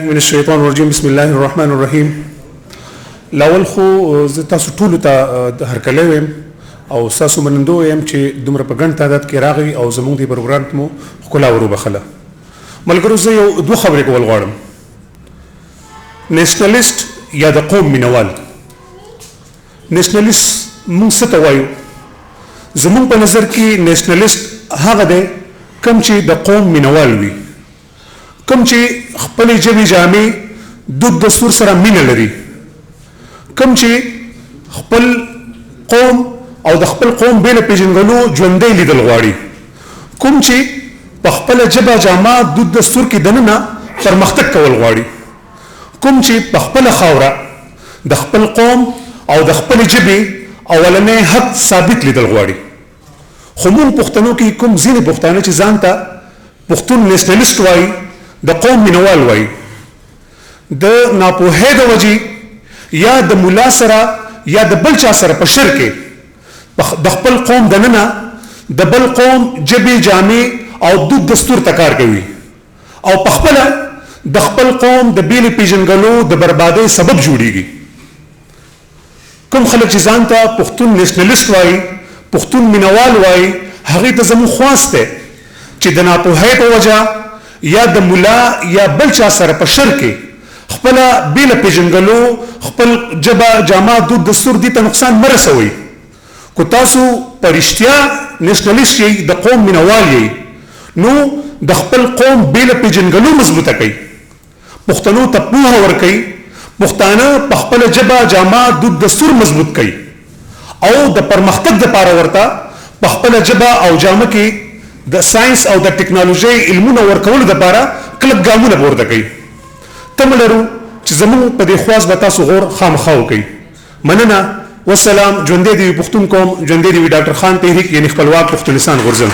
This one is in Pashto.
من الشيطان الرجيم بسم الله الرحمن الرحيم لاول خو تاسو ټول ته هرکلی ویم او تاسو منندو یم چې دومره په ګڼ تعداد کې راغی او زموږ د پروګرام مو ښکلا وروبخله ملګرو زه یو دوه خبرې کول غواړم نېشنلسټ یا د قوم مینوال نېشنلسټ موږ څه ته وایو زموږ په نظر کې نېشنلسټ هغه دی کوم چې د قوم مینوال وي کوم چې خپل ژبې جامې دود دستور سره مینه لري کوم چې خپل قوم او د خپل قوم بیل پېژندګلو ژوندۍ لیدل غواړي کوم چې په خپل ژبه جامه دود دستور کې دننه پرمختګ کول غواړي کوم چې په خپل خاوره د خپل قوم او د خپل ژبې اولنې حق ثابت لیدل غواړي خو موږ پښتنو کې کوم ځینې پښتانه چې ځان ته پښتون نېشنلسټ وایي د قوم مینوال وایي د ناپوهۍ د وجې یا د ملا سره یا د بل چا سره په شر کې د خپل قوم دننه د بل قوم ژبې جامې او دود دستور ته کار کوي او په خپله د خپل قوم د بیلې پېژندګلو د بربادۍ سبب جوړیږي کوم خلک چې ځان ته پښتون نېشنلسټ وایي پښتون مینوال وایي هغې ته زموږ خواست دی چې د ناپوهۍ په وجه یا د ملا یا بل چا سره په شر کې خپله بیله پېژندګلو خپل ژبه جامه دود دستور دې ته نقصان مه رسوئ کو تاسو په رښتیا نېشنلسټ یئ د قوم مینوال یئ نو د خپل قوم بیله پېژندګلو مضبوطه کوئ پښتنو ته پوهه ورکوئ پښتانه په خپله ژبه جامه دود دستور مضبوط کوي او د پرمختګ دپاره ورته په خپله ژبه او جامه کې د ساينس او د ټکنالوژۍ علمونه ورکولو دپاره کلک ګامونه پورته کوي تمه لرو چې زموږ په دې خواست به تاسو غور خامخا وکئ مننه والسلام ژوندی دې وي پښتون قوم ژوندی دې وي ډاکټر خان تحریک یعنی خپلواک پښتونستان غورځنګ